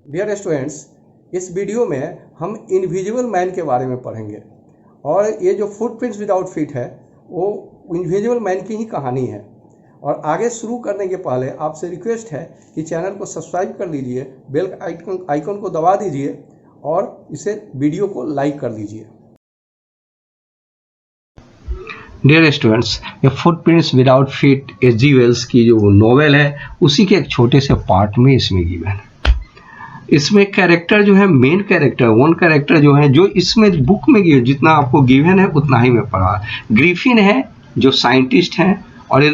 Dear students, इस video में हम इनविजिबल मैन के बारे में पढ़ेंगे और ये जो फुटप्रिंट्स विदाउट फीट है वो इनविजिबल मैन की ही कहानी है। और आगे शुरू करने के पहले आपसे रिक्वेस्ट है कि चैनल को सब्सक्राइब कर लीजिए, बेल आइकन को दबा दीजिए और इसे वीडियो को लाइक कर दीजिए। डियर स्टूडेंट्स, ये footprints without feet H G. Wells की जो नॉवेल है उसी के एक छोटे से पार्ट में इसमें गिवन है। इसमें कैरेक्टर जो है, मेन कैरेक्टर, वन कैरेक्टर जो है, जो इसमें बुक में जितना आपको गिवन है उतना ही मैं पढ़ा। ग्रिफिन है जो साइंटिस्ट हैं और ये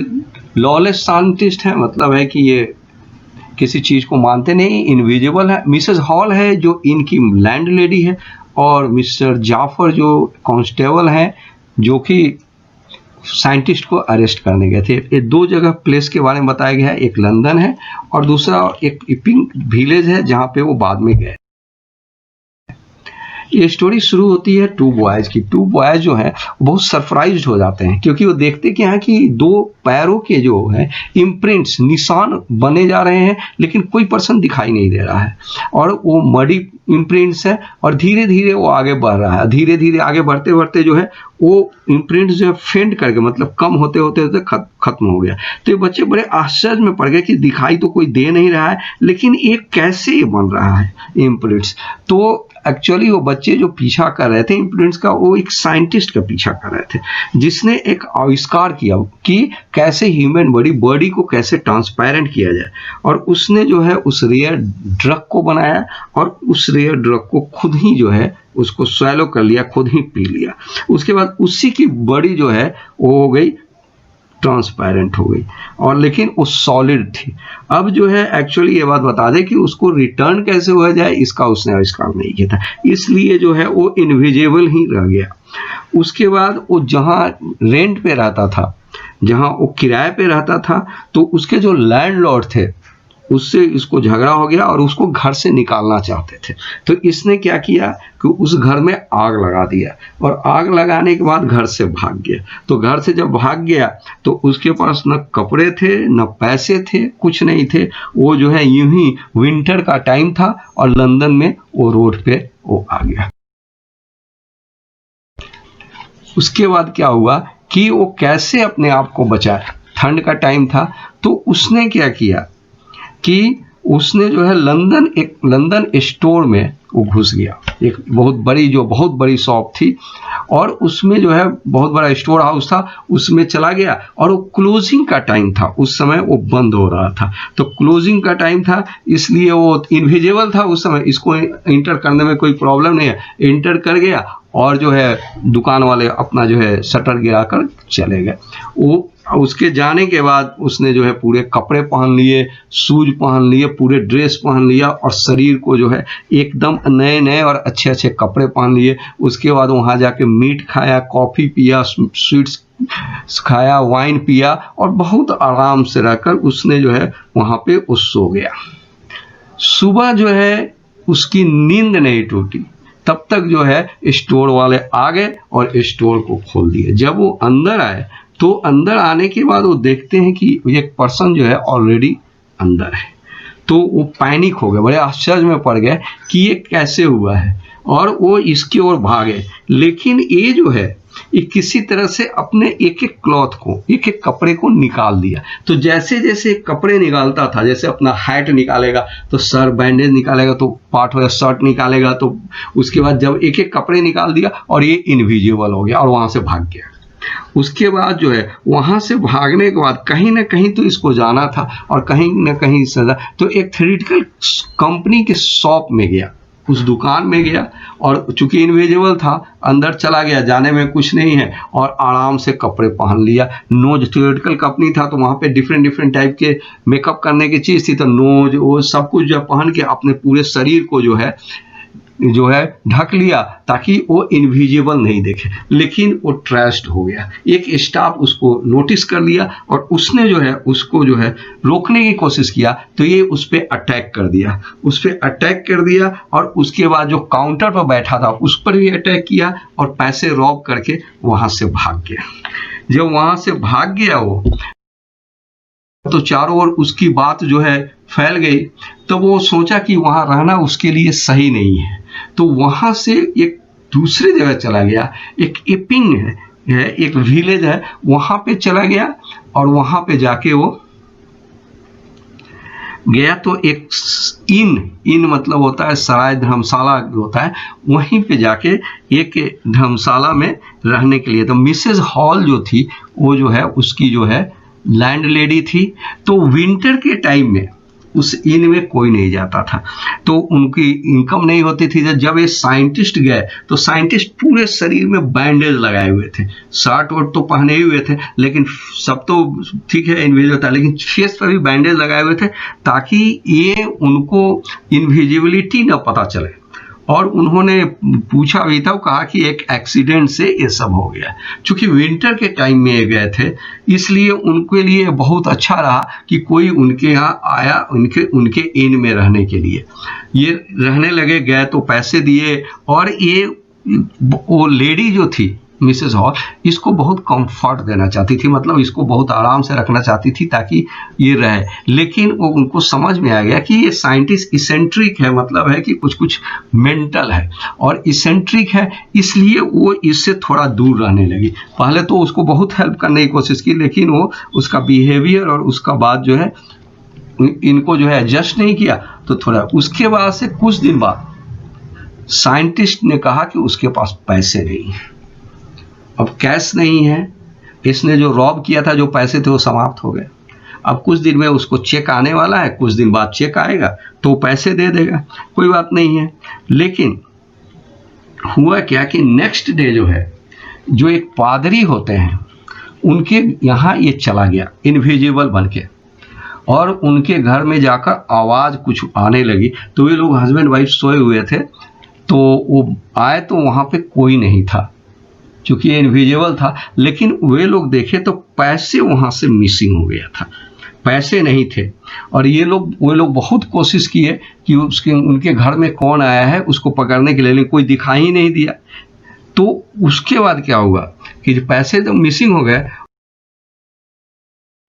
लॉलेस साइंटिस्ट है, मतलब है कि ये किसी चीज़ को मानते नहीं, इनविजिबल है। मिसेस हॉल है जो इनकी लैंड लेडी है और मिस्टर जाफर जो कांस्टेबल हैं जो कि साइंटिस्ट को अरेस्ट करने गए थे। ये दो जगह प्लेस के बारे में बताया गया है, एक लंदन है और दूसरा एक इपिंग विलेज है जहाँ पे वो बाद में गए। ये स्टोरी शुरू होती है टू बॉयज की। टू बॉयज जो है बहुत सरप्राइज्ड हो जाते हैं क्योंकि वो देखते क्या है कि दो पैरों के जो है इम्प्रिंट्स, निशान बने जा रहे हैं लेकिन कोई पर्सन दिखाई नहीं दे रहा है और वो मडी इम्प्रिंट्स है और धीरे धीरे वो आगे बढ़ रहा है। धीरे धीरे आगे बढ़ते बढ़ते जो है वो इम्प्रिंट्स जो है फेंड करके, मतलब कम होते होते होते खत्म हो गया। तो ये बच्चे बड़े आश्चर्य में पड़ गए कि दिखाई तो कोई दे नहीं रहा है लेकिन ये कैसे ये बन रहा है इम्प्रिंट्स। तो एक्चुअली वो बच्चे जो पीछा कर रहे थे इम्प्रिंट्स का, वो एक साइंटिस्ट का पीछा कर रहे थे जिसने एक आविष्कार किया कि कैसे ह्यूमन बॉडी को कैसे ट्रांसपेरेंट किया जाए। और उसने जो है उस रेयर ड्रग को बनाया और उस रेयर ड्रग को खुद ही जो है उसको स्वैलो कर लिया, खुद ही पी लिया। उसके बाद उसी की बॉडी जो है वो हो गई ट्रांसपेरेंट हो गई और लेकिन वो सॉलिड थी। अब जो है एक्चुअली ये बात बता दें कि उसको रिटर्न कैसे हो जाए इसका उसने आविष्कार नहीं किया था, इसलिए जो है वो इनविजिबल ही रह गया। उसके बाद वो जहाँ रेंट पे रहता था, जहाँ वो किराए पे रहता था, तो उसके जो लैंडलॉर्ड थे उससे इसको झगड़ा हो गया और उसको घर से निकालना चाहते थे। तो इसने क्या किया कि उस घर में आग लगा दिया और आग लगाने के बाद घर से भाग गया। तो घर से जब भाग गया तो उसके पास न कपड़े थे न पैसे थे, कुछ नहीं थे। वो जो है यूं ही विंटर का टाइम था और लंदन में वो रोड पे वो आ गया। उसके बाद क्या हुआ कि वो कैसे अपने आप को बचाए, ठंड का टाइम था। तो उसने क्या किया कि उसने जो है लंदन स्टोर में वो घुस गया। एक बहुत बड़ी शॉप थी और उसमें जो है बहुत बड़ा स्टोर हाउस था, उसमें चला गया और वो क्लोजिंग का टाइम था, उस समय वो बंद हो रहा था। तो क्लोजिंग का टाइम था इसलिए वो इनविजिबल था उस समय, इसको इंटर करने में कोई प्रॉब्लम नहीं है। इंटर कर गया और जो है दुकान वाले अपना जो है शटर गिराकर चले गए। वो उसके जाने के बाद उसने जो है पूरे कपड़े पहन लिए, शूज पहन लिए, पूरे ड्रेस पहन लिया और शरीर को जो है एकदम नए नए और अच्छे अच्छे कपड़े पहन लिए। उसके बाद वहाँ जाके मीट खाया, कॉफ़ी पिया, स्वीट्स खाया, वाइन पिया और बहुत आराम से रहकर उसने जो है वहाँ पे वो सो गया। सुबह जो है उसकी नींद नहीं टूटी, तब तक जो है स्टोर वाले आ गए और स्टोर को खोल दिए। जब वो अंदर आए तो अंदर आने के बाद वो देखते हैं कि एक पर्सन जो है ऑलरेडी अंदर है। तो वो पैनिक हो गए, बड़े आश्चर्य में पड़ गए कि ये कैसे हुआ है और वो इसकी ओर भागे। लेकिन ये जो है ये किसी तरह से अपने एक एक क्लॉथ को, एक एक कपड़े को निकाल दिया। तो जैसे जैसे कपड़े निकालता था, जैसे अपना हैट निकालेगा तो सर, बैंडेज निकालेगा तो पार्ट हो, शर्ट निकालेगा तो उसके बाद जब एक एक कपड़े निकाल दिया और ये इनविजिबल हो गया और वहां से भाग गया। उसके बाद जो है वहां से भागने के बाद कहीं ना कहीं तो इसको जाना था और कहीं ना कहीं सजा। तो एक थ्योरेटिकल कंपनी के शॉप में गया, उस दुकान में गया और चूंकि इनविजिबल था अंदर चला गया, जाने में कुछ नहीं है और आराम से कपड़े पहन लिया। नोज, थ्योरेटिकल कंपनी था तो वहाँ पे डिफरेंट टाइप के मेकअप करने की चीज़ थी, तो नोज वो सब कुछ जो पहन के अपने पूरे शरीर को जो है ढक लिया ताकि वो इनविजिबल नहीं देखे। लेकिन वो ट्रैश्ड हो गया। एक स्टाफ उसको नोटिस कर लिया और उसने जो है उसको जो है रोकने की कोशिश किया तो ये उस पर अटैक कर दिया और उसके बाद जो काउंटर पर बैठा था उस पर भी अटैक किया और पैसे रॉब करके वहां से भाग गया। जब वहां से भाग गया वो तो चारों ओर उसकी बात जो है फैल गई। तो वो सोचा कि वहाँ रहना उसके लिए सही नहीं है, तो वहाँ से एक दूसरी जगह चला गया। एक इपिंग है, एक विलेज है, वहाँ पे चला गया और वहाँ पे जाके वो गया तो एक इन मतलब होता है सराय, धर्मशाला होता है, वहीं पे जाके एक धर्मशाला में रहने के लिए। तो मिसेज हॉल जो थी वो जो है उसकी जो है लैंड लेडी थी। तो विंटर के टाइम में उस इन में कोई नहीं जाता था, तो उनकी इनकम नहीं होती थी। जब ये साइंटिस्ट गए तो साइंटिस्ट पूरे शरीर में बैंडेज लगाए हुए थे, शर्ट वोट तो पहने ही हुए थे, लेकिन सब तो ठीक है इनविजिबल था, लेकिन फेस पर भी बैंडेज लगाए हुए थे ताकि ये उनको इनविजिबिलिटी न पता चले। और उन्होंने पूछा भी था, कहा कि एक एक्सीडेंट से ये सब हो गया। चूंकि विंटर के टाइम में ये गए थे, इसलिए उनके लिए बहुत अच्छा रहा कि कोई उनके यहाँ आया, उनके इन में रहने के लिए। ये रहने लगे, गए तो पैसे दिए, और ये वो लेडी जो थी मिसेस हॉल, इसको बहुत कंफर्ट देना चाहती थी, मतलब इसको बहुत आराम से रखना चाहती थी ताकि ये रहे। लेकिन वो उनको समझ में आ गया कि ये साइंटिस्ट इसेंट्रिक है, मतलब है कि कुछ कुछ मेंटल है और इसेंट्रिक है, इसलिए वो इससे थोड़ा दूर रहने लगी। पहले तो उसको बहुत हेल्प करने की कोशिश की, लेकिन वो उसका बिहेवियर और उसका बात जो है इनको जो है एडजस्ट नहीं किया। तो थोड़ा उसके बाद से कुछ दिन बाद साइंटिस्ट ने कहा कि उसके पास पैसे नहीं है, अब कैश नहीं है, इसने जो रॉब किया था, जो पैसे थे वो समाप्त हो गए। अब कुछ दिन में उसको चेक आने वाला है, कुछ दिन बाद चेक आएगा तो पैसे दे देगा, कोई बात नहीं है। लेकिन हुआ क्या कि नेक्स्ट डे जो है, जो एक पादरी होते हैं उनके यहाँ ये चला गया इनविजिबल बन के, और उनके घर में जाकर आवाज़ कुछ आने लगी। तो वे लोग हस्बैंड वाइफ सोए हुए थे, तो वो आए तो वहाँ पे कोई नहीं था, चूंकि ये इनविजिबल था। लेकिन वे लोग देखे तो पैसे वहाँ से मिसिंग हो गया था, पैसे नहीं थे। और वे लोग बहुत कोशिश किए कि उनके घर में कौन आया है उसको पकड़ने के लिए, लेकिन कोई दिखाई ही नहीं दिया। तो उसके बाद क्या हुआ कि पैसे तो मिसिंग हो गए,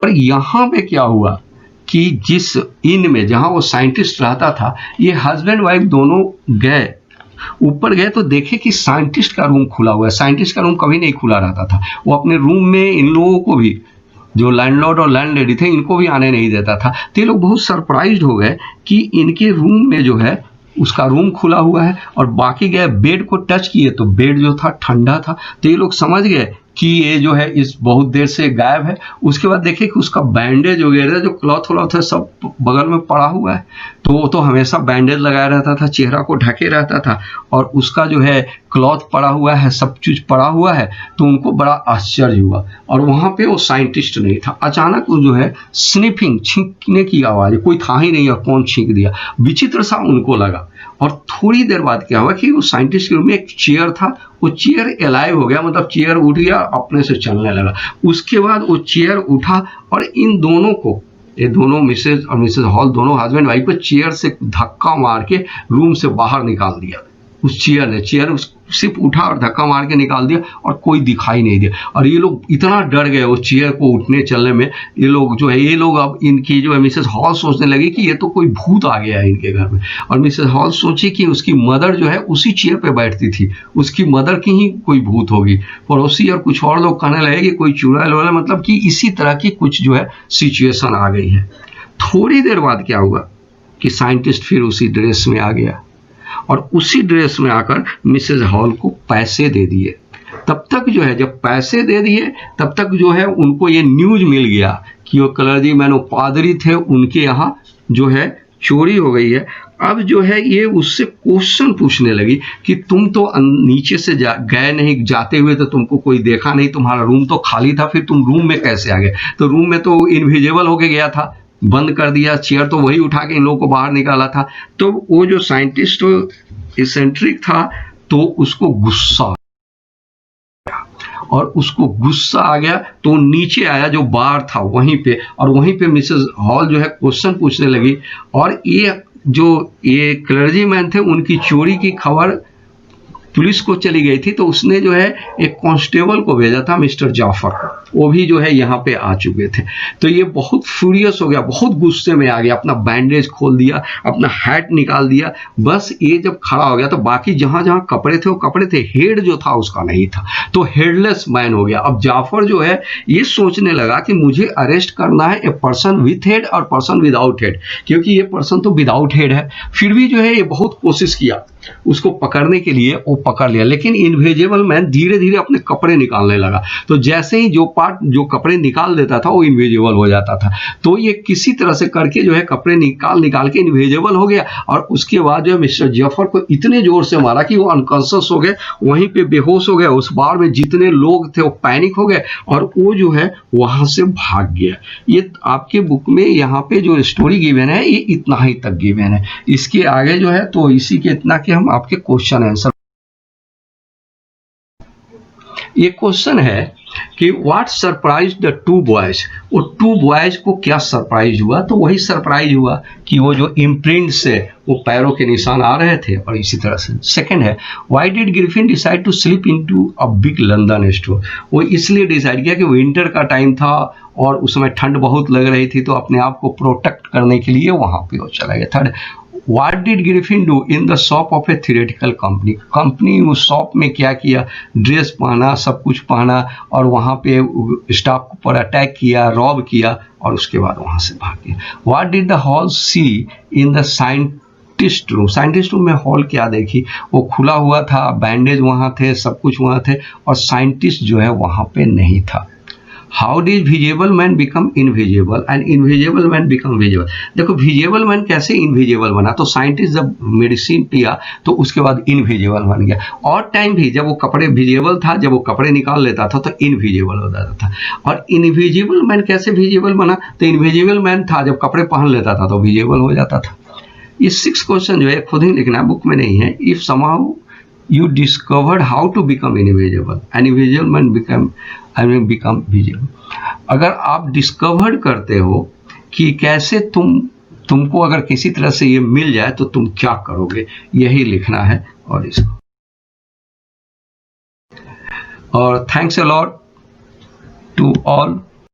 पर यहाँ पे क्या हुआ कि जिस इन में जहाँ वो साइंटिस्ट रहता था, ये हस्बैंड वाइफ दोनों गए, ऊपर गए तो देखे कि साइंटिस्ट का रूम खुला हुआ है। साइंटिस्ट का रूम कभी नहीं खुला रहता था, वो अपने रूम में इन लोगों को भी, जो लैंडलॉर्ड और लैंडलेडी थे, इनको भी आने नहीं देता था। तो ये लोग बहुत सरप्राइज्ड हो गए कि इनके रूम में जो है उसका रूम खुला हुआ है, और बाकी गए बेड को टच किए तो बेड जो था ठंडा था। तो ये लोग समझ गए कि ये जो है इस बहुत देर से गायब है। उसके बाद देखे कि उसका बैंडेज वगैरह जो क्लॉथ व्लॉथ है सब बगल में पड़ा हुआ है, तो वो तो हमेशा बैंडेज लगाया रहता था, चेहरा को ढके रहता था, और उसका जो है क्लॉथ पड़ा हुआ है, सब चीज पड़ा हुआ है। तो उनको बड़ा आश्चर्य हुआ, और वहाँ पे वो साइंटिस्ट नहीं था। अचानक वो जो है स्निफिंग, छींकने की आवाज़, कोई था ही नहीं और कौन छींक दिया, विचित्र सा उनको लगा। और थोड़ी देर बाद क्या हुआ कि वो साइंटिस्ट के रूम में एक चेयर था, वो चेयर एलाइव हो गया, मतलब चेयर उठ गया, अपने से चलने लगा। उसके बाद वो चेयर उठा और इन दोनों को, ये दोनों मिसेज और मिसेज हॉल, दोनों हस्बैंड वाइफ को चेयर से धक्का मार के रूम से बाहर निकाल दिया। उस चेयर ने सिर्फ उठा और धक्का मार के निकाल दिया, और कोई दिखाई नहीं दिया। और ये लोग इतना डर गए उस चेयर को उठने चलने में, ये लोग अब इनकी जो है मिसेस हॉल सोचने लगी कि ये तो कोई भूत आ गया है इनके घर में। और मिसेस हॉल सोची कि उसकी मदर जो है उसी चेयर पे बैठती थी, उसकी मदर की ही कोई भूत होगी। पड़ोसी और कुछ और लोग कहने लगे कि कोई चुड़ैल वाला, मतलब कि इसी तरह की कुछ जो है सिचुएशन आ गई है। थोड़ी देर बाद क्या हुआ कि साइंटिस्ट फिर उसी ड्रेस में आ गया, और उसी ड्रेस में आकर मिसेज हॉल को पैसे दे दिए। तब तक जो है, जब पैसे दे दिए तब तक जो है उनको ये न्यूज मिल गया कि वो क्लर्जी मैन, वो पादरी थे, उनके यहाँ जो है चोरी हो गई है। अब जो है ये उससे क्वेश्चन पूछने लगी कि तुम तो नीचे से गए नहीं, जाते हुए तो तुमको कोई देखा नहीं, तुम्हारा रूम तो खाली था, फिर तुम रूम में कैसे आ गए? तो रूम में तो इनविजिबल होके गया था, बंद कर दिया, चेयर तो वही उठा के इन लोगों को बाहर निकाला था। तो वो जो साइंटिस्ट इसेंट्रिक था, तो उसको गुस्सा, और उसको गुस्सा आ गया तो नीचे आया जो बार था वहीं पे, और वहीं पे मिसेस हॉल जो है क्वेश्चन पूछने लगी। और ये क्लर्जी मैन थे, उनकी चोरी की खबर पुलिस को चली गई थी, तो उसने जो है एक कांस्टेबल को भेजा था, मिस्टर जाफर को, वो भी जो है यहाँ पे आ चुके थे। तो ये बहुत फ्यूरियस हो गया, बहुत गुस्से में आ गया, अपना बैंडेज खोल दिया, अपना हैट निकाल दिया। बस ये जब खड़ा हो गया तो बाकी जहां जहां कपड़े थे वो कपड़े थे, हेड जो था उसका नहीं था, तो हेडलेस मैन हो गया। अब जाफर जो है ये सोचने लगा कि मुझे अरेस्ट करना है ए पर्सन विथ हेड और पर्सन विदाउट हेड, क्योंकि ये पर्सन तो विदाउट हेड है। फिर भी जो है ये बहुत कोशिश किया उसको पकड़ने के लिए, वो पकड़ लिया, लेकिन इनविजिबल मैन धीरे धीरे अपने कपड़े निकालने लगा। तो जैसे ही जो कपड़े निकाल देता था वो इनविजिबल हो जाता था। तो ये किसी तरह से करके जो है कपड़े निकाल के इनविजिबल हो गया, और उसके बाद जो है मिस्टर जाफर को इतने जोर से मारा कि वो अनकॉन्शियस हो गए, वहीं पे बेहोश हो गए। उस बार में जितने लोग थे वो पैनिक हो गए और वो जो है वहां से भाग गया। ये आपके बुक में यहाँ पे जो स्टोरी गिवन है ये इतना ही तक गिवन है। इसके आगे जो है तो इसी के इतना कि हम आपके क्वेश्चन आंसर, ये क्वेश्चन है कि what surprise the two boys, वो टू बॉयज को क्या सरप्राइज हुआ? तो वही सरप्राइज हुआ कि वो जो इम्प्रिंट से वो पैरों के निशान आ रहे थे, और इसी तरह से। सेकंड है, why did Griffin decide to sleep into a big London store, वो इसलिए डिसाइड किया कि विंटर का टाइम था और उसमें ठंड बहुत लग रही थी, तो अपने आप को प्रोटेक्ट करने के लिए वहां पे वो चला गया। Third, What did Griffin do in the shop of a theoretical company? Company उस शॉप में क्या किया? ड्रेस पहना, सब कुछ पहना, और वहाँ पे स्टाफ पर अटैक किया, रॉब किया, और उसके बाद वहाँ से भाग गया। What did the hall see in the scientist room? Scientist room में हॉल क्या देखी? वो खुला हुआ था, बैंडेज वहाँ थे, सब कुछ वहाँ थे, और साइंटिस्ट जो है वहाँ पे नहीं था। How did visible man become invisible and invisible man become visible? देखो विजिबल मैन कैसे इनविजिबल बना? तो साइंटिस्ट जब मेडिसिन पिया तो उसके बाद इनविजिबल बन गया। और टाइम भी जब वो कपड़े विजिबल था, जब वो कपड़े निकाल लेता था तो इनविजिबल हो जाता था। और इनविजिबल मैन कैसे विजिबल बना? तो इनविजिबल मैन था जब कपड़े पहन लेता था तो विजिबल हो जाता था। ये 6 क्वेश्चन जो है खुद ही लिखना है, बुक में नहीं है। If somehow you discovered how to become invisible, an invisible man become visible। अगर आप डिस्कवर्ड करते हो कि कैसे तुमको अगर किसी तरह से ये मिल जाए तो तुम क्या करोगे, यही लिखना है। और इसको, और thanks a lot to all.